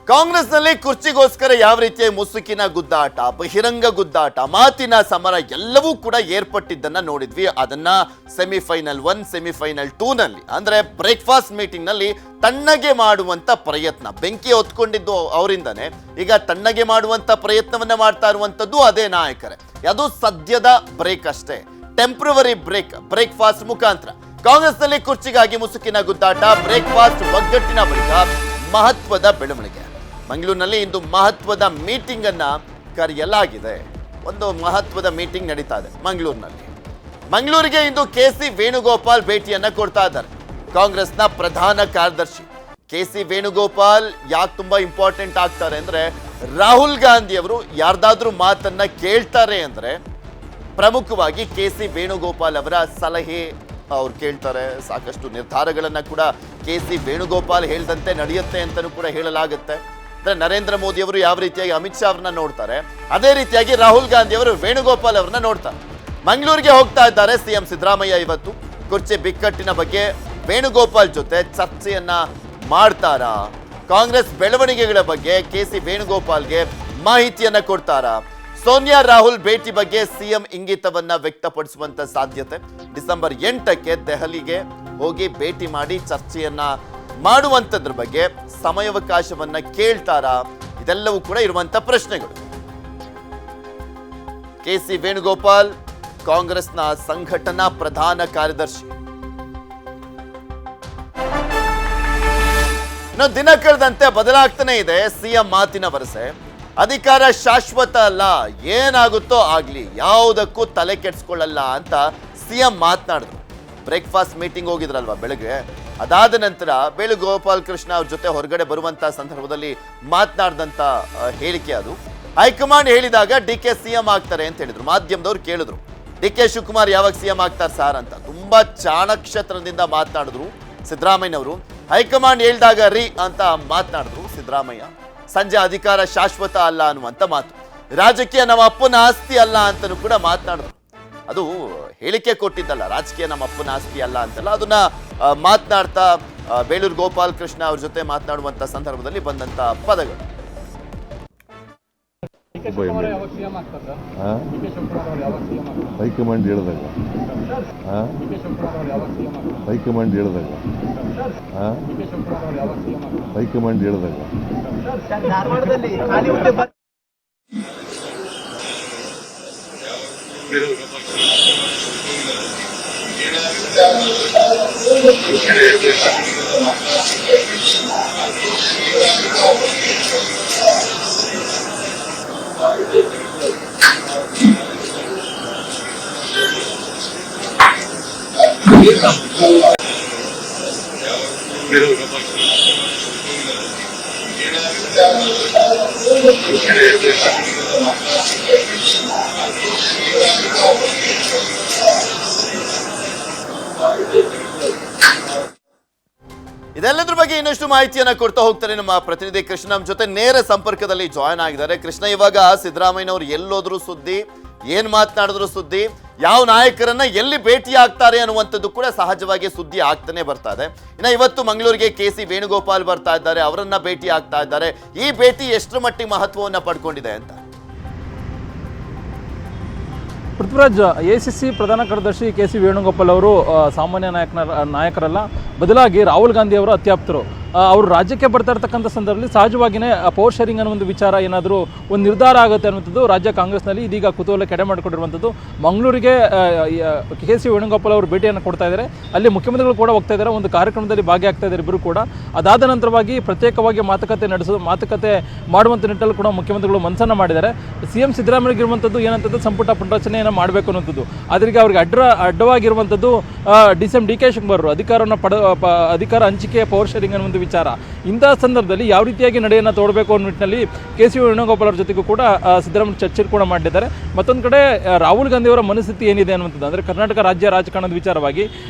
ಕಾಂಗ್ರೆಸ್ನಲ್ಲಿ ಕುರ್ಚಿಗೋಸ್ಕರ ಯಾವ ರೀತಿಯ ಮುಸುಕಿನ ಗುದ್ದಾಟ, ಬಹಿರಂಗ ಗುದ್ದಾಟ, ಮಾತಿನ ಸಮರ ಎಲ್ಲವೂ ಕೂಡ ಏರ್ಪಟ್ಟಿದ್ದನ್ನ ನೋಡಿದ್ವಿ. ಅದನ್ನ ಸೆಮಿಫೈನಲ್ 1 ಸೆಮಿಫೈನಲ್ 2 ನಲ್ಲಿ ಅಂದ್ರೆ ಬ್ರೇಕ್ಫಾಸ್ಟ್ ಮೀಟಿಂಗ್ ನಲ್ಲಿ ತಣ್ಣಗೆ ಮಾಡುವಂತ ಪ್ರಯತ್ನ, ಬೆಂಕಿ ಹೊತ್ಕೊಂಡಿದ್ದು ಅವರಿಂದನೇ ಈಗ ತಣ್ಣಗೆ ಮಾಡುವಂತ ಪ್ರಯತ್ನವನ್ನ ಮಾಡ್ತಾ ಇರುವಂತದ್ದು ಅದೇ ನಾಯಕರೇ. ಅದು ಸದ್ಯದ ಬ್ರೇಕ್ ಅಷ್ಟೇ, ಟೆಂಪ್ರವರಿ ಬ್ರೇಕ್ಫಾಸ್ಟ್ ಮುಖಾಂತರ ಕಾಂಗ್ರೆಸ್ನಲ್ಲಿ ಕುರ್ಚಿಗಾಗಿ ಮುಸುಕಿನ ಗುದ್ದಾಟ, ಬ್ರೇಕ್ಫಾಸ್ಟ್ ಒಗ್ಗಟ್ಟಿನ ಬಳಿಕ ಮಹತ್ವದ ಬೆಳವಣಿಗೆ. ಮಂಗಳೂರಿನಲ್ಲಿ ಇಂದು ಮಹತ್ವದ ಮೀಟಿಂಗ್ ಅನ್ನ ಕರೆಯಲಾಗಿದೆ. ಒಂದು ಮಹತ್ವದ ಮೀಟಿಂಗ್ ನಡೀತಾ ಇದೆ ಮಂಗಳೂರಿಗೆ ಇಂದು ಕೆಸಿ ವೇಣುಗೋಪಾಲ್ ಭೇಟಿಯನ್ನ ಕೊಡ್ತಾ ಇದ್ದಾರೆ. ಕಾಂಗ್ರೆಸ್ನ ಪ್ರಧಾನ ಕಾರ್ಯದರ್ಶಿ ಕೆಸಿ ವೇಣುಗೋಪಾಲ್ ಯಾಕೆ ತುಂಬಾ ಇಂಪಾರ್ಟೆಂಟ್ ಆಗ್ತಾರೆ ಅಂದ್ರೆ, ರಾಹುಲ್ ಗಾಂಧಿ ಅವರು ಯಾರ್ದಾದ್ರೂ ಮಾತನ್ನ ಕೇಳ್ತಾರೆ ಅಂದ್ರೆ ಪ್ರಮುಖವಾಗಿ ಕೆಸಿ ವೇಣುಗೋಪಾಲ್ ಅವರ ಸಲಹೆ ಅವ್ರು ಕೇಳ್ತಾರೆ. ಸಾಕಷ್ಟು ನಿರ್ಧಾರಗಳನ್ನ ಕೂಡ ಕೆಸಿ ವೇಣುಗೋಪಾಲ್ ಹೇಳ್ದಂತೆ ನಡೆಯುತ್ತೆ ಅಂತಲೂ ಕೂಡ ಹೇಳಲಾಗುತ್ತೆ. ಅಂದ್ರೆ ನರೇಂದ್ರ ಮೋದಿ ಅವರು ಯಾವ ರೀತಿಯಾಗಿ ಅಮಿತ್ ಶಾ ಅವ್ರನ್ನ ನೋಡ್ತಾರೆ, ಅದೇ ರೀತಿಯಾಗಿ ರಾಹುಲ್ ಗಾಂಧಿ ಅವರು ವೇಣುಗೋಪಾಲ್ ಅವ್ರನ್ನ ನೋಡ್ತಾರೆ. ಮಂಗಳೂರಿಗೆ ಹೋಗ್ತಾ ಇದ್ದಾರೆ ಸಿಎಂ ಸಿದ್ದರಾಮಯ್ಯ. ಇವತ್ತು ಕುರ್ಚಿ ಬಿಕ್ಕಟ್ಟಿನ ಬಗ್ಗೆ ವೇಣುಗೋಪಾಲ್ ಜೊತೆ ಚರ್ಚೆಯನ್ನ ಮಾಡ್ತಾರಾ? ಕಾಂಗ್ರೆಸ್ ಬೆಳವಣಿಗೆಗಳ ಬಗ್ಗೆ ಕೆಸಿ ವೇಣುಗೋಪಾಲ್ಗೆ ಮಾಹಿತಿಯನ್ನ ಕೊಡ್ತಾರಾ? ಸೋನಿಯಾ ರಾಹುಲ್ ಭೇಟಿ ಬಗ್ಗೆ ಸಿಎಂ ಇಂಗಿತವನ್ನ ವ್ಯಕ್ತಪಡಿಸುವಂತ ಸಾಧ್ಯತೆ. ಡಿಸೆಂಬರ್ 8ಕ್ಕೆ ದೆಹಲಿಗೆ ಹೋಗಿ ಭೇಟಿ ಮಾಡಿ ಚರ್ಚೆಯನ್ನ ಮಾಡುವಂತದ್ರ ಬಗ್ಗೆ ಸಮಯಾವಕಾಶವನ್ನ ಕೇಳ್ತಾರಾ? ಇದೆಲ್ಲವೂ ಕೂಡ ಇರುವಂತ ಪ್ರಶ್ನೆಗಳು. ಕೆಸಿ ವೇಣುಗೋಪಾಲ್ ಕಾಂಗ್ರೆಸ್ನ ಸಂಘಟನಾ ಪ್ರಧಾನ ಕಾರ್ಯದರ್ಶಿ. ಇನ್ನು ದಿನ ಕಳೆದಂತೆ ಬದಲಾಗ್ತಾನೆ ಇದೆ ಸಿಎಂ ಮಾತಿನ ವರಸೆ. ಅಧಿಕಾರ ಶಾಶ್ವತ ಅಲ್ಲ, ಏನಾಗುತ್ತೋ ಆಗ್ಲಿ, ಯಾವುದಕ್ಕೂ ತಲೆ ಕೆಡಿಸ್ಕೊಳ್ಳಲ್ಲ ಅಂತ ಸಿಎಂ ಮಾತನಾಡಿದ್ರು. ಬ್ರೇಕ್ಫಾಸ್ಟ್ ಮೀಟಿಂಗ್ ಹೋಗಿದ್ರಲ್ವಾ ಬೆಳಗ್ಗೆ, ಅದಾದ ನಂತರ ವೇಣುಗೋಪಾಲ್ ಕೃಷ್ಣ ಅವ್ರ ಜೊತೆ ಹೊರಗಡೆ ಬರುವಂತ ಸಂದರ್ಭದಲ್ಲಿ ಮಾತನಾಡಿದಂತ ಹೇಳಿಕೆ ಅದು. ಹೈಕಮಾಂಡ್ ಹೇಳಿದಾಗ ಡಿಕೆ ಸಿಎಂ ಆಗ್ತಾರೆ ಅಂತ ಹೇಳಿದ್ರು. ಮಾಧ್ಯಮದವ್ರು ಕೇಳಿದ್ರು, ಡಿಕೆ ಶಿವಕುಮಾರ್ ಯಾವಾಗ ಸಿಎಂ ಆಗ್ತಾರೆ ಸಾರ್ ಅಂತ. ತುಂಬಾ ಚಾಣಕ್ಷತ್ರದಿಂದ ಮಾತನಾಡಿದ್ರು ಸಿದ್ದರಾಮಯ್ಯನವರು. ಹೈಕಮಾಂಡ್ ಹೇಳಿದಾಗ ರೀ ಅಂತ ಮಾತನಾಡಿದ್ರು ಸಿದ್ದರಾಮಯ್ಯ. ಸಂಜೆ ಅಧಿಕಾರ ಶಾಶ್ವತ ಅಲ್ಲ ಅನ್ನುವಂಥ ಮಾತು, ರಾಜಕೀಯ ನಮ್ಮ ಅಪ್ಪನ ಆಸ್ತಿ ಅಲ್ಲ ಅಂತಲೂ ಕೂಡ ಮಾತನಾಡಿದ್ರು. ಅದು ಹೇಳಿಕೆ ಕೊಟ್ಟಿದ್ದಲ್ಲ, ರಾಜಕೀಯ ನಮ್ಮ ಅಪ್ಪನ ಆಸ್ತಿ ಅಲ್ಲ ಅಂತಲ್ಲ, ಅದನ್ನ ಮಾತನಾಡ್ತಾ ಬೇಳೂರು ಗೋಪಾಲ್ ಕೃಷ್ಣ ಅವ್ರ ಜೊತೆ ಮಾತನಾಡುವಂತ ಸಂದರ್ಭದಲ್ಲಿ ಬಂದಂತ ಪದಗಳು. ಹೈಕಮಾಂಡ್ ಹೇಳಿದಾಗ ಹೈಕಮಾಂಡ್ ಹೇಳಿದಾಗ ಹೈಕಮಾಂಡ್ ಹೇಳಿದಾಗ ಇದೆಲ್ಲದ್ರ ಬಗ್ಗೆ ಇನ್ನಷ್ಟು ಮಾಹಿತಿಯನ್ನ ಕೊಡ್ತಾ ಹೋಗ್ತಾರೆ ನಮ್ಮ ಪ್ರತಿನಿಧಿ ಕೃಷ್ಣ. ನಮ್ಮ ಜೊತೆ ನೇರ ಸಂಪರ್ಕದಲ್ಲಿ ಜಾಯ್ನ್ ಆಗಿದ್ದಾರೆ. ಕೃಷ್ಣ, ಇವಾಗ ಸಿದ್ದರಾಮಯ್ಯನವರು ಎಲ್ಲೋದ್ರು ಸುದ್ದಿ, ಏನ್ ಮಾತನಾಡಿದ್ರು ಸುದ್ದಿ, ಯಾವ ನಾಯಕರನ್ನ ಎಲ್ಲಿ ಭೇಟಿ ಆಗ್ತಾರೆ ಅನ್ನುವಂಥದ್ದು ಕೂಡ ಸಹಜವಾಗಿ ಸುದ್ದಿ ಆಗ್ತಾನೆ ಬರ್ತಾ ಇದೆ. ಇನ್ನು ಇವತ್ತು ಮಂಗಳೂರಿಗೆ ಕೆಸಿ ವೇಣುಗೋಪಾಲ್ ಬರ್ತಾ ಇದ್ದಾರೆ, ಅವರನ್ನ ಭೇಟಿ ಆಗ್ತಾ ಇದ್ದಾರೆ. ಈ ಭೇಟಿ ಎಷ್ಟರ ಮಟ್ಟಿಗೆ ಮಹತ್ವವನ್ನ ಪಡ್ಕೊಂಡಿದೆ ಅಂತ? ಪೃಥ್ವಿರಾಜ್, ಎಸಿಸಿ ಪ್ರಧಾನ ಕಾರ್ಯದರ್ಶಿ ಕೆಸಿ ವೇಣುಗೋಪಾಲ್ ಅವರು ಸಾಮಾನ್ಯ ನಾಯಕರಲ್ಲ, ಬದಲಾಗಿ ರಾಹುಲ್ ಗಾಂಧಿ ಅವರು ಅತ್ಯಾಪ್ತರು. ಅವರು ರಾಜ್ಯಕ್ಕೆ ಬರ್ತಾ ಇರ್ತಕ್ಕಂಥ ಸಂದರ್ಭದಲ್ಲಿ ಸಹಜವಾಗಿಯೇ ಪವರ್ ಶೇರಿಂಗ್ ಅನ್ನೋ ಒಂದು ವಿಚಾರ ಏನಾದರೂ ಒಂದು ನಿರ್ಧಾರ ಆಗುತ್ತೆ ಅನ್ನುವಂಥದ್ದು ರಾಜ್ಯ ಕಾಂಗ್ರೆಸ್ನಲ್ಲಿ ಇದೀಗ ಕುತೂಹಲ ಕೆಡೆ ಮಾಡಿಕೊಂಡಿರುವಂಥದ್ದು. ಮಂಗಳೂರಿಗೆ ಕೆಸಿ ವೇಣುಗೋಪಾಲ್ ಅವರು ಭೇಟಿಯನ್ನು ಕೊಡ್ತಾ ಇದ್ದಾರೆ. ಅಲ್ಲಿ ಮುಖ್ಯಮಂತ್ರಿಗಳು ಕೂಡ ಹೋಗ್ತಾ ಇದ್ದಾರೆ, ಒಂದು ಕಾರ್ಯಕ್ರಮದಲ್ಲಿ ಭಾಗಿಯಾಗ್ತಾ ಇದ್ದಾರೆ ಇಬ್ಬರು ಕೂಡ. ಅದಾದ ನಂತರವಾಗಿ ಪ್ರತ್ಯೇಕವಾಗಿ ಮಾತುಕತೆ ಮಾಡುವಂಥ ನಿಟ್ಟಲ್ಲಿ ಕೂಡ ಮುಖ್ಯಮಂತ್ರಿಗಳು ಮನಸ್ಸನ್ನು ಮಾಡಿದ್ದಾರೆ. ಸಿಎಂ ಸಿದ್ದರಾಮಯ್ಯ ಇರುವಂಥದ್ದು ಏನಂತದ್ದು ಸಂಪುಟ ಪುನರಚನೆಯನ್ನು ಮಾಡಬೇಕು ಅನ್ನೋಂಥದ್ದು. ಅದರಿಗೆ ಅವ್ರಿಗೆ ಅಡ್ಡವಾಗಿರುವಂಥದ್ದು ಡಿಕೆ ಶಿವಕುಮಾರ್ ಅಧಿಕಾರ ಹಂಚಿಕೆ ಪವರ್ ಶೇರಿಂಗ್ ಅನ್ನೋ ವಿಚಾರ. ಇಂತಹ ಸಂದರ್ಭದಲ್ಲಿ ಯಾವ ರೀತಿಯಾಗಿ ನಡೆಯನ್ನು ತೋಡಬೇಕು ಅನ್ನೋ ನಿಟ್ಟಿನಲ್ಲಿ ಕೆಸಿ ವೇಣುಗೋಪಾಲ್ ಅವರ ಜೊತೆಗೂ ಕೂಡ ಸಿದ್ದರಾಮಯ್ಯ ಚರ್ಚೆ ಕೂಡ ಮಾಡಿದ್ದಾರೆ. ಮತ್ತೊಂದು ಕಡೆ ರಾಹುಲ್ ಗಾಂಧಿ ಅವರ ಮನಸ್ಥಿತಿ ಏನಿದೆ ಅನ್ನುವಂಥದ್ದು, ಅಂದರೆ ಕರ್ನಾಟಕ ರಾಜ್ಯ ರಾಜಕಾರಣದ ವಿಚಾರವಾಗಿ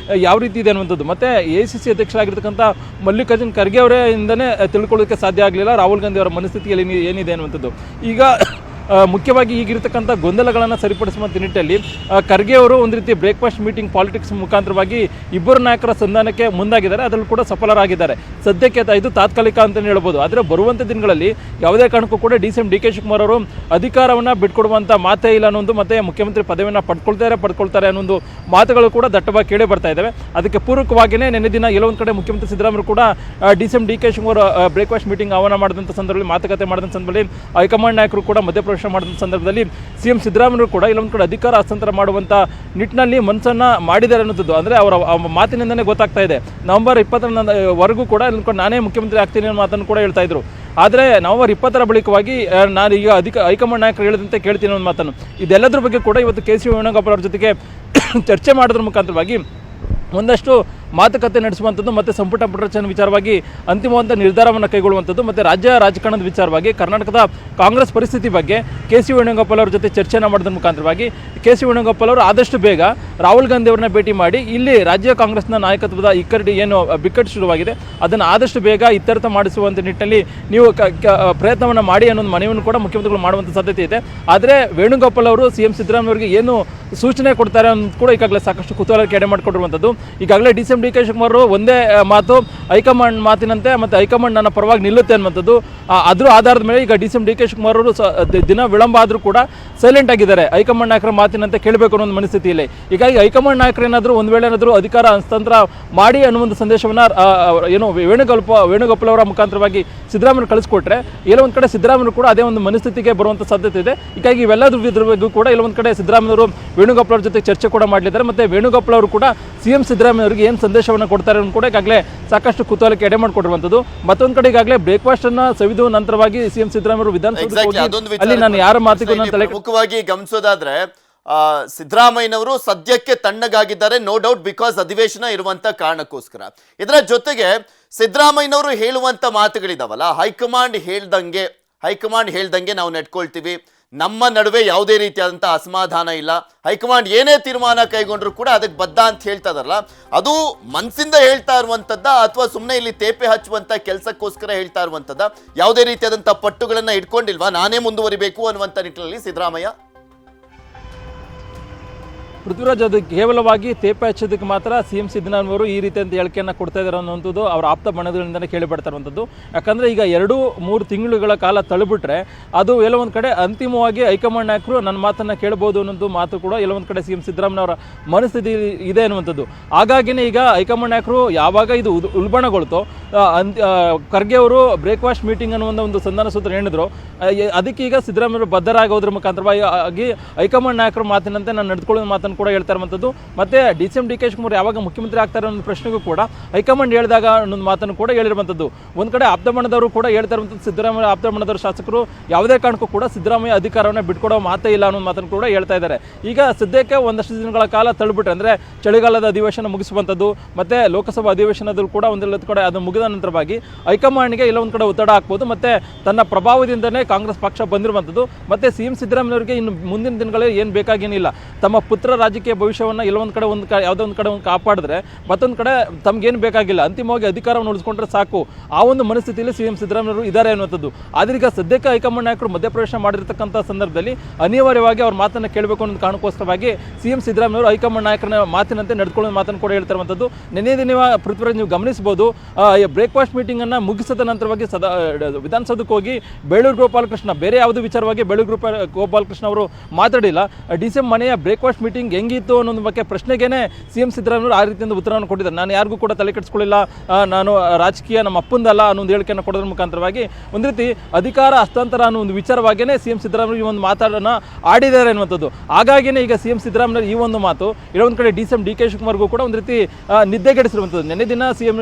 ಯಾವ ರೀತಿ ಇದೆ ಅನ್ನುವಂಥದ್ದು. ಮತ್ತು ಎಸಿಸಿ ಅಧ್ಯಕ್ಷರಾಗಿರ್ತಕ್ಕಂಥ ಮಲ್ಲಿಕಾರ್ಜುನ್ ಖರ್ಗೆ ಅವರೇ ಇಂದನೇ ತಿಳ್ಕೊಳ್ಳೋದಕ್ಕೆ ಸಾಧ್ಯ ಆಗಲಿಲ್ಲ ರಾಹುಲ್ ಗಾಂಧಿ ಅವರ ಮನಸ್ಥಿತಿಯಲ್ಲಿ ಏನಿದೆ ಅನ್ನುವಂಥದ್ದು. ಈಗ ಮುಖ್ಯವಾಗಿ ಈಗಿರ್ತಕ್ಕಂಥ ಗೊಂದಲಗಳನ್ನು ಸರಿಪಡಿಸುವಂಥ ನಿಟ್ಟಿನಲ್ಲಿ ಖರ್ಗೆ ಅವರು ಒಂದು ರೀತಿ ಬ್ರೇಕ್ಫಾಸ್ಟ್ ಮೀಟಿಂಗ್ ಪಾಲಿಟಿಕ್ಸ್ ಮುಖಾಂತರವಾಗಿ ಇಬ್ಬರು ನಾಯಕರ ಸಂಧಾನಕ್ಕೆ ಮುಂದಾಗಿದ್ದಾರೆ, ಅದರಲ್ಲೂ ಕೂಡ ಸಫಲರಾಗಿದ್ದಾರೆ. ಸದ್ಯಕ್ಕೆ ಇದು ತಾತ್ಕಾಲಿಕ ಅಂತಲೇ ಹೇಳ್ಬೋದು. ಆದರೆ ಬರುವಂಥ ದಿನಗಳಲ್ಲಿ ಯಾವುದೇ ಕಾರಣಕ್ಕೂ ಕೂಡ ಡಿ ಕೆ ಶಿವಕುಮಾರ್ ಅವರು ಅಧಿಕಾರವನ್ನು ಬಿಟ್ಕೊಡುವಂಥ ಮಾತೇ ಇಲ್ಲ ಅನ್ನೊಂದು, ಮತ್ತೆ ಮುಖ್ಯಮಂತ್ರಿ ಪದವಿಯನ್ನು ಪಡ್ಕೊಳ್ತಾರೆ ಅನ್ನೊಂದು ಮಾತುಗಳು ಕೂಡ ದಟ್ಟವಾಗಿ ಕೇಳಿ ಬರ್ತಾ ಇದ್ದಾವೆ. ಅದಕ್ಕೆ ಪೂರಕವಾಗಿಯೇ ನಿನ್ನೆ ದಿನ ಎಲ್ಲೊಂದು ಕಡೆ ಮುಖ್ಯಮಂತ್ರಿ ಸಿದ್ದರಾಮಯ್ಯ ಕೂಡ D K Shivakumar breakfast meeting ಆಹ್ವಾನ ಮಾಡಿದಂಥ ಸಂದರ್ಭದಲ್ಲಿ, ಮಾತುಕತೆ ಮಾಡಿದಂಥ ಸಂದರ್ಭದಲ್ಲಿ ಹೈಕಮಾಂಡ್ ನಾಯಕರು ಕೂಡ ಮಧ್ಯಪ್ರವೇಶ ಮಾಡಿದಂಥ ಸಂದರ್ಭದಲ್ಲಿ ಸಿಎಂ ಸಿದ್ದರಾಮಯ್ಯ ಕೂಡ ಇಲ್ಲೊಂದು ಕಡೆ ಅಧಿಕಾರ ಹಸ್ತಾಂತರ ಮಾಡುವಂಥ ನಿಟ್ಟಿನಲ್ಲಿ ಮನಸ್ಸನ್ನು ಮಾಡಿದ್ದಾರೆ ಅನ್ನೋದು ಅಂದರೆ ಅವರ ಮಾತಿನಿಂದಲೇ ಗೊತ್ತಾಗ್ತಾ ಇದೆ. ನವೆಂಬರ್ 20 ಕೂಡ ನಾನೇ ಮುಖ್ಯಮಂತ್ರಿ ಆಗ್ತೀನಿ ಅನ್ನೋ ಮಾತನ್ನು ಕೂಡ ಹೇಳ್ತಾ ಇದ್ರು. ಆದರೆ ನವೆಂಬರ್ 20 ಬಳಿಕವಾಗಿ ನಾನು ಈಗ ಹೈಕಮಾಂಡ್ ನಾಯಕರು ಹೇಳಿದಂತೆ ಕೇಳ್ತೀನಿ ಅನ್ನೋ ಮಾತನ್ನು, ಇದೆಲ್ಲದ್ರ ಬಗ್ಗೆ ಕೂಡ ಇವತ್ತು ಕೆ ಸಿ ವೇಣುಗೋಪಾಲ್ ಅವ್ರ ಜೊತೆಗೆ ಚರ್ಚೆ ಮಾಡೋದ್ರ ಮುಖಾಂತರವಾಗಿ ಒಂದಷ್ಟು ಮಾತುಕತೆ ನಡೆಸುವಂಥದ್ದು ಮತ್ತು ಸಂಪುಟ ಪುನರಚನೆ ವಿಚಾರವಾಗಿ ಅಂತಿಮವಾದ ನಿರ್ಧಾರವನ್ನು ಕೈಗೊಳ್ಳುವಂಥದ್ದು ಮತ್ತು ರಾಜ್ಯ ರಾಜಕಾರಣದ ವಿಚಾರವಾಗಿ ಕರ್ನಾಟಕದ ಕಾಂಗ್ರೆಸ್ ಪರಿಸ್ಥಿತಿ ಬಗ್ಗೆ ಕೆ ಸಿ ವೇಣುಗೋಪಾಲ್ ಅವರ ಜೊತೆ ಚರ್ಚೆಯನ್ನು ಮಾಡೋದ್ರ ಮುಖಾಂತರವಾಗಿ ಕೆ ಸಿ ವೇಣುಗೋಪಾಲ್ ಅವರು ಆದಷ್ಟು ಬೇಗ ರಾಹುಲ್ ಗಾಂಧಿ ಅವರನ್ನ ಭೇಟಿ ಮಾಡಿ ಇಲ್ಲಿ ರಾಜ್ಯ ಕಾಂಗ್ರೆಸ್ನ ನಾಯಕತ್ವದ ಬಿಕ್ಕಟ್ಟು ಶುರುವಾಗಿದೆ ಅದನ್ನು ಆದಷ್ಟು ಬೇಗ ಇತ್ಯರ್ಥ ಮಾಡಿಸುವಂಥ ನಿಟ್ಟಿನಲ್ಲಿ ನೀವು ಪ್ರಯತ್ನವನ್ನು ಮಾಡಿ ಅನ್ನೋ ಮನವಿಯನ್ನು ಕೂಡ ಮುಖ್ಯಮಂತ್ರಿಗಳು ಮಾಡುವಂಥ ಸಾಧ್ಯತೆ ಇದೆ. ಆದರೆ ವೇಣುಗೋಪಾಲ್ ಅವರು ಸಿ ಎಂ ಸಿದ್ದರಾಮಯ್ಯ ಅವರಿಗೆ ಏನು ಸೂಚನೆ ಕೊಡ್ತಾರೆ ಅನ್ನೋದು ಕೂಡ ಈಗಾಗಲೇ ಸಾಕಷ್ಟು ಕುತೂಹಲಕ್ಕೆ ಎಡೆ ಮಾಡಿಕೊಂಡಿರುವಂಥದ್ದು. ಈಗಾಗಲೇ ಡಿ ಕೆ ಶಿವಕುಮಾರ್ ಒಂದೇ ಮಾತು ಹೈಕಮಾಂಡ್ ಮಾತಿನಂತೆ ಮತ್ತು ಹೈಕಮಾಂಡ್ ನನ್ನ ಪರವಾಗಿ ನಿಲ್ಲುತ್ತೆ ಅನ್ನುವಂಥದ್ದು. ಅದರ ಆಧಾರದ ಮೇಲೆ ಈಗ ಡಿ ಕೆ ಶಿವಕುಮಾರ್ ಅವರು ದಿನ ವಿಳಂಬ ಆದರೂ ಕೂಡ ಸೈಲೆಂಟ್ ಆಗಿದ್ದಾರೆ. ಹೈಕಮಾಂಡ್ ನಾಯಕರ ಮಾತಿನಂತೆ ಕೇಳಬೇಕು ಅನ್ನೋ ಒಂದು ಮನಸ್ಥಿತಿಯಲ್ಲಿ. ಹೀಗಾಗಿ ಹೈಕಮಾಂಡ್ ನಾಯಕರೇನಾದರೂ ಒಂದು ವೇಳೆ ಏನಾದರೂ ಅಧಿಕಾರ ಹಸ್ತಾಂತರ ಮಾಡಿ ಅನ್ನುವಂಥ ಸಂದೇಶವನ್ನು ವೇಣುಗೋಪಾಲ್ ಅವರ ಮುಖಾಂತರವಾಗಿ ಸಿದ್ದರಾಮಯ್ಯ ಕಳಿಸ್ಕೊಟ್ರೆ ಎಲ್ಲೊಂದು ಕಡೆ ಸಿದ್ದರಾಮಯ್ಯ ಕೂಡ ಅದೇ ಒಂದು ಮನಸ್ಥಿತಿಗೆ ಬರುವಂಥ ಸಾಧ್ಯತೆ ಇದೆ. ಹೀಗಾಗಿ ಇವೆಲ್ಲದ್ರ ಬಗ್ಗೆ ಕೂಡ ಎಲ್ಲೊಂದು ಕಡೆ ಸಿದ್ದರಾಮಯ್ಯ ಅವರು ವೇಣುಗೋಪಾಲ್ ಅವ್ರ ಜೊತೆ ಚರ್ಚೆ ಕೂಡ ಮಾಡಲಿದ್ದಾರೆ. ಮತ್ತು ವೇಣುಗೋಪಾಲ್ ಅವರು ಕೂಡ ಸಿ ಎಂ ಸಿದ್ದರಾಮಯ್ಯ ಅವರಿಗೆ ಏನು ಸಂದೇಶವನ್ನು ಕೊಡ್ತಾರೆ ಅನ್ನೋ ಕೂಡ ಈಗಾಗಲೇ ಸಾಕಷ್ಟು ಕುತೂಹಲಕ್ಕೆ ಎಡೆ ಮಾಡಿಕೊಟ್ಟಿರುವಂಥದ್ದು. ಮತ್ತೊಂದು ಕಡೆ ಈಗಾಗಲೇ ಬ್ರೇಕ್ಫಾಸ್ಟ್ ಅನ್ನ ಸವಿದು ನಂತರವಾಗಿ ಸಿಎಂ ಸಿದ್ದರಾಮಯ್ಯ ಅವರು ವಿಧಾನಸೌಧದಲ್ಲಿ ಅಲ್ಲಿ ನಾನು ಯಾರ ಮಾತಿಗೂ ಮುಖ್ಯವಾಗಿ ಗಮನಿಸೋದಾದ್ರೆ ಸಿದ್ದರಾಮಯ್ಯನವರು ಸದ್ಯಕ್ಕೆ ತಣ್ಣಗಾಗಿದ್ದಾರೆ, ನೋ ಡೌಟ್, ಬಿಕಾಸ್ ಅಧಿವೇಶನ ಇರುವಂತ ಕಾರಣಕ್ಕೋಸ್ಕರ. ಇದರ ಜೊತೆಗೆ ಸಿದ್ದರಾಮಯ್ಯನವರು ಹೇಳುವಂತ ಮಾತುಗಳಿದಾವಲ್ಲ, ಹೈಕಮಾಂಡ್ ಹೇಳ್ದಂಗೆ ನಾವು ನಡ್ಕೊಳ್ತೀವಿ, ನಮ್ಮ ನಡುವೆ ಯಾವುದೇ ರೀತಿಯಾದಂಥ ಅಸಮಾಧಾನ ಇಲ್ಲ, ಹೈಕಮಾಂಡ್ ಏನೇ ತೀರ್ಮಾನ ಕೈಗೊಂಡ್ರು ಕೂಡ ಅದಕ್ಕೆ ಬದ್ಧ ಅಂತ ಹೇಳ್ತಾ ಇದಾರಲ್ಲ, ಅದು ಮನಸ್ಸಿಂದ ಹೇಳ್ತಾ ಇರುವಂಥದ್ದ ಅಥವಾ ಸುಮ್ಮನೆ ಇಲ್ಲಿ ತೇಪೆ ಹಚ್ಚುವಂಥ ಕೆಲಸಕ್ಕೋಸ್ಕರ ಹೇಳ್ತಾ ಇರುವಂಥದ್ದ? ಯಾವುದೇ ರೀತಿಯಾದಂಥ ಪಟ್ಟುಗಳನ್ನು ಇಟ್ಕೊಂಡಿಲ್ವಾ, ನಾನೇ ಮುಂದುವರಿಬೇಕು ಅನ್ನುವಂಥ ನಿಟ್ಟಿನಲ್ಲಿ ಸಿದ್ದರಾಮಯ್ಯ? ಪೃಥ್ವಿರಾಜ್, ಅದು ಕೇವಲವಾಗಿ ತೇಪೆ ಹಚ್ಚೋದಕ್ಕೆ ಮಾತ್ರ ಸಿ ಎಂ ಸಿದ್ದರಾಮಯ್ಯ ಅವರು ಈ ರೀತಿಯಂತ ಹೇಳಿಕೆಯನ್ನು ಕೊಡ್ತಾ ಇದ್ದಾರೆ ಅನ್ನುವಂಥದ್ದು ಅವರ ಆಪ್ತ ಬಣಗಳಿಂದಲೇ ಕೇಳಿ ಬರ್ತಾ ಇರುವಂಥದ್ದು. ಯಾಕಂದರೆ ಈಗ 2-3 ತಿಂಗಳುಗಳ ಕಾಲ ತಳ್ಳಿಬಿಟ್ರೆ ಅದು ಎಲ್ಲೋ ಒಂದು ಕಡೆ ಅಂತಿಮವಾಗಿ ಹೈಕಮಾಂಡ್ ನಾಯಕರು ನನ್ನ ಮಾತನ್ನು ಕೇಳಬಹುದು ಅನ್ನೋದು ಮಾತು ಕೂಡ ಎಲ್ಲೋ ಒಂದು ಕಡೆ ಸಿ ಎಂ ಸಿದ್ದರಾಮಯ್ಯ ಅವರ ಮನಸ್ಥಿತಿ ಇದೆ ಅನ್ನುವಂಥದ್ದು. ಹಾಗಾಗಿನೇ ಈಗ ಹೈಕಮಾಂಡ್ ನಾಯಕರು ಯಾವಾಗ ಇದು ಉಲ್ಬಣಗೊಳ್ತೋ, ಖರ್ಗೆ ಅವರು ಬ್ರೇಕ್ಫಾಸ್ಟ್ ಮೀಟಿಂಗ್ ಅನ್ನೋ ಒಂದು ಸಂಧಾನ ಸೂತ್ರ ಹೇಳಿದ್ರು, ಅದಕ್ಕೆ ಈಗ ಸಿದ್ದರಾಮಯ್ಯ ಬದ್ಧರಾಗೋದ್ರ ಮುಖಾಂತರವಾಗಿ ಹೈಕಮಾಂಡ್ ನಾಯಕರ ಮಾತಿನಂತೆ ನಾನು ನಡೆದುಕೊಳ್ಳೋ ಮಾತನ್ನು ಕೂಡ ಹೇಳ್ತಾ ಇರುವಂಥದ್ದು. ಮತ್ತೆ ಡಿ ಕೆ ಶಿವಕುಮಾರ್ ಯಾವಾಗ ಮುಖ್ಯಮಂತ್ರಿ ಆಗ್ತಾರೆ ಅನ್ನೋ ಪ್ರಶ್ನೆಗೂ ಕೂಡ ಹೈಕಮಾಂಡ್ ಹೇಳಿದಾಗ ಅನ್ನೊಂದು ಮಾತನ್ನು ಕೂಡ ಹೇಳಿರುವಂಥದ್ದು. ಒಂದು ಕಡೆ ಆಪ್ತಬಣದವರು ಕೂಡ ಹೇಳ್ತಾ ಇರುವಂಥದ್ದು, ಸಿದ್ದರಾಮಯ್ಯ ಆಪ್ತಬಣದವರು ಶಾಸಕರು ಯಾವುದೇ ಕಾರಣಕ್ಕೂ ಕೂಡ ಸಿದ್ದರಾಮಯ್ಯ ಅಧಿಕಾರವನ್ನು ಬಿಟ್ಕೊಡೋ ಮಾತೇ ಇಲ್ಲ ಅನ್ನೋ ಮಾತನ್ನು ಕೂಡ ಹೇಳ್ತಾ ಇದ್ದಾರೆ. ಈಗ ಸದ್ಯಕ್ಕೆ ಒಂದಷ್ಟು ದಿನಗಳ ಕಾಲ ತಳ್ಳಿಬಿಟ್ರೆ ಅಂದರೆ ಚಳಿಗಾಲದ ಅಧಿವೇಶನ ಮುಗಿಸುವಂಥದ್ದು ಮತ್ತು ಲೋಕಸಭಾ ಅಧಿವೇಶನದಲ್ಲೂ ಕೂಡ ಒಂದೆಲ್ಲ ಕಡೆ ಅದು ಮುಗಿದ ನಂತರವಾಗಿ ಹೈಕಮಾಂಡ್ಗೆ ಎಲ್ಲ ಒಂದು ಕಡೆ ಒತ್ತಡ ಹಾಕ್ಬೋದು. ಮತ್ತು ತನ್ನ ಪ್ರಭಾವದಿಂದನೇ ಕಾಂಗ್ರೆಸ್ ಪಕ್ಷ ಬಂದಿರುವಂಥದ್ದು. ಮತ್ತು ಸಿ ಎಂ ಸಿದ್ದರಾಮಯ್ಯವರಿಗೆ ಇನ್ನು ಮುಂದಿನ ದಿನಗಳಲ್ಲಿ ಏನು ಬೇಕಾಗೇನಿಲ್ಲ, ತಮ್ಮ ಪುತ್ರ ರಾಜಕೀಯ ಭವಿಷ್ಯವನ್ನು ಎಲ್ಲೊಂದು ಕಡೆ ಯಾವುದೋ ಒಂದು ಕಡೆ ಕಾಪಾಡಿದ್ರೆ ಮತ್ತೊಂದು ಕಡೆ ತಮಗೇನು ಬೇಕಾಗಿಲ್ಲ, ಅಂತಿಮವಾಗಿ ಅಧಿಕಾರವನ್ನು ಉಳಿಸ್ಕೊಂಡ್ರೆ ಸಾಕು, ಆ ಒಂದು ಮನಸ್ಥಿತಿಯಲ್ಲಿ ಸಿ ಎಂ ಸಿದ್ದರಾಮಯ್ಯವರು ಇದ್ದಾರೆ ಅನ್ನುವಂಥದ್ದು. ಆದ್ರೀಗ ಸದ್ಯಕ್ಕೆ ಹೈಕಮಾಂಡ್ ನಾಯಕರು ಮಧ್ಯಪ್ರವೇಶ ಮಾಡಿರ್ತಕ್ಕಂಥ ಸಂದರ್ಭದಲ್ಲಿ ಅನಿವಾರ್ಯವಾಗಿ ಅವ್ರ ಮಾತನ್ನು ಕೇಳಬೇಕು ಅನ್ನೋ ಕಾರಣಕ್ಕೋಸ್ಕರವಾಗಿ ಸಿ ಎಂ ಸಿದ್ದರಾಮಯ್ಯವರು ಹೈಕಮಾಂಡ್ ನಾಯಕರ ಮಾತಿನಂತೆ ನಡೆದುಕೊಳ್ಳೋ ಮಾತನ್ನು ಕೂಡ ಹೇಳ್ತಾ ಇರುವಂಥದ್ದು. ನಿನ್ನೆ ದಿನ ಪೃಥ್ವಿರಾಜ್ ನೀವು ಗಮನಿಸಬಹುದು, ಬ್ರೇಕ್ಫಾಸ್ಟ್ ಮೀಟಿಂಗನ್ನು ಮುಗಿಸಿದ ನಂತರವಾಗಿ ವಿಧಾನಸೌಧಕ್ಕೆ ಹೋಗಿ ಬೇಳೂರು ಗೋಪಾಲಕೃಷ್ಣ ಬೇರೆ ಯಾವುದೇ ವಿಚಾರವಾಗಿ ಬೇಳೂರು ಗೋಪಾಲಕೃಷ್ಣ ಅವರು ಮಾತಾಡಿಲ್ಲ. ಡಿ.ಸಿ.ಎಂ ಮನೆಯ ಬ್ರೇಕ್ಫಾಸ್ಟ್ ಮೀಟಿಂಗ್ ಹೆಂಗಿತ್ತು ಅನ್ನೋದ್ರ ಬಗ್ಗೆ ಪ್ರಶ್ನೆಗೇನೆ ಸಿ ಎಂ ಸಿದ್ದರಾಮಯ್ಯವರು ಆ ರೀತಿಯಿಂದ ಉತ್ತರವನ್ನು ಕೊಟ್ಟಿದ್ದಾರೆ. ನಾನು ಯಾರಿಗೂ ಕೂಡ ತಲೆ ಕೆಡಿಸ್ಕೊಳ್ಳಿಲ್ಲ, ನಾನು ರಾಜಕೀಯ ನಮ್ಮ ಅಪ್ಪಂದಲ್ಲ ಅನ್ನೋ ಒಂದು ಹೇಳಿಕೆಯನ್ನು ಕೊಡೋದ್ರ ಮುಖಾಂತರವಾಗಿ ಒಂದು ರೀತಿ ಅಧಿಕಾರ ಹಸ್ತಾಂತರ ಅನ್ನೋ ಒಂದು ವಿಚಾರವಾಗಿಯೇ ಸಿ ಎಂ ಸಿದ್ದರಾಮಯ್ಯ ಈ ಒಂದು ಮಾತನ್ನು ಆಡಿದ್ದಾರೆ ಅನ್ನುವಂಥದ್ದು. ಹಾಗಾಗಿನೇ ಈಗ ಸಿ ಎಂ ಸಿದ್ದರಾಮಯ್ಯ ಈ ಒಂದು ಮಾತು ಇನ್ನೊಂದು ಕಡೆ ಡಿ ಕೆ ಶಿವಕುಮಾರ್ಗೂ ಕೂಡ ಒಂದು ರೀತಿ ನಿದ್ದೆಗೆಡಿಸಿರುವಂಥದ್ದು. ನಿನ್ನೆ ದಿನ ಸಿ ಎಂ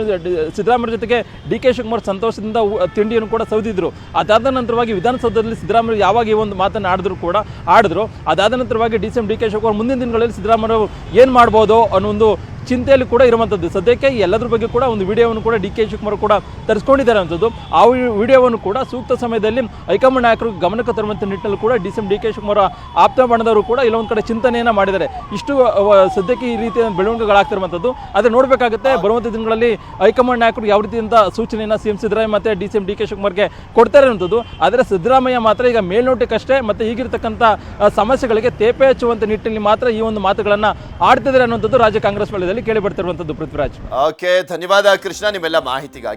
ಸಿದ್ದರಾಮಯ್ಯ ಜೊತೆಗೆ ಡಿ ಕೆ ಶಿವಕುಮಾರ್ ಸಂತೋಷದಿಂದ ತಿಂಡಿಯನ್ನು ಕೂಡ ಸೌದಿದ್ರು. ಅದಾದ ನಂತರವಾಗಿ ವಿಧಾನಸೌಧದಲ್ಲಿ ಸಿದ್ದರಾಮಯ್ಯ ಯಾವಾಗ ಈ ಒಂದು ಮಾತನ್ನು ಆಡಿದ್ರು ಅದಾದ ನಂತರವಾಗಿ ಡಿ ಕೆ ಶಿವಕುಮಾರ್ ಮುಂದಿನ ದಿನಗಳಲ್ಲಿ ಸಿದ್ದರಾಮಯ್ಯ ಏನು ಮಾಡ್ಬೋದು ಅನ್ನೋ ಒಂದು ಚಿಂತೆಯಲ್ಲಿ ಕೂಡ ಇರುವಂಥದ್ದು. ಸದ್ಯಕ್ಕೆ ಈ ಎಲ್ಲದ್ರ ಬಗ್ಗೆ ಕೂಡ ಒಂದು ವಿಡಿಯೋವನ್ನು ಕೂಡ ಡಿ ಕೆ ಶಿವಕುಮಾರ್ ಕೂಡ ತರಿಸ್ಕೊಂಡಿದ್ದಾರೆ ಅನ್ನೋದು. ಆ ವಿಡಿಯೋವನ್ನು ಕೂಡ ಸೂಕ್ತ ಸಮಯದಲ್ಲಿ ಹೈಕಮಾಂಡ್ ನಾಯಕರು ಗಮನಕ್ಕೆ ತರುವಂಥ ನಿಟ್ಟಿನಲ್ಲಿ ಕೂಡ ಡಿ ಕೆ ಶಿವಕುಮಾರ್ ಆಪ್ತ ಬಣದವರು ಕೂಡ ಇಲ್ಲೊಂದು ಕಡೆ ಚಿಂತನೆಯನ್ನು ಮಾಡಿದ್ದಾರೆ. ಇಷ್ಟು ಸದ್ಯಕ್ಕೆ ಈ ರೀತಿಯ ಬೆಳವಣಿಗೆಗಳಾಗ್ತಿರುವಂಥದ್ದು. ಆದರೆ ನೋಡಬೇಕಾಗುತ್ತೆ ಬರುವಂಥ ದಿನಗಳಲ್ಲಿ ಹೈಕಮಾಂಡ್ ನಾಯಕರು ಯಾವ ರೀತಿಯಿಂದ ಸೂಚನೆಯನ್ನು ಸಿ ಎಂ ಸಿದ್ದರಾಮಯ್ಯ ಮತ್ತು ಡಿ ಕೆ ಶಿವಕುಮಾರ್ಗೆ ಕೊಡ್ತಾರೆ ಅನ್ನೋದು. ಆದರೆ ಸಿದ್ದರಾಮಯ್ಯ ಮಾತ್ರ ಈಗ ಮೇಲ್ನೋಟಕ್ಕಷ್ಟೇ ಮತ್ತು ಈಗಿರ್ತಕ್ಕಂಥ ಸಮಸ್ಯೆಗಳಿಗೆ ತೇಪೆ ಹಚ್ಚುವಂಥ ನಿಟ್ಟಿನಲ್ಲಿ ಮಾತ್ರ ಈ ಒಂದು ಮಾತುಗಳನ್ನು ಆಡ್ತಿದ್ದಾರೆ ಅನ್ನುವಂಥದ್ದು ರಾಜ್ಯ ಕಾಂಗ್ರೆಸ್ ವಲಯದಲ್ಲಿ ಕೇಳಿ ಬರ್ತಿರುವಂಥದ್ದು. ಪೃಥ್ವಿರಾಜ್. ಓಕೆ, ಧನ್ಯವಾದ ಕೃಷ್ಣ ನಿಮ್ಮೆಲ್ಲ ಮಾಹಿತಿಗಾಗಿ.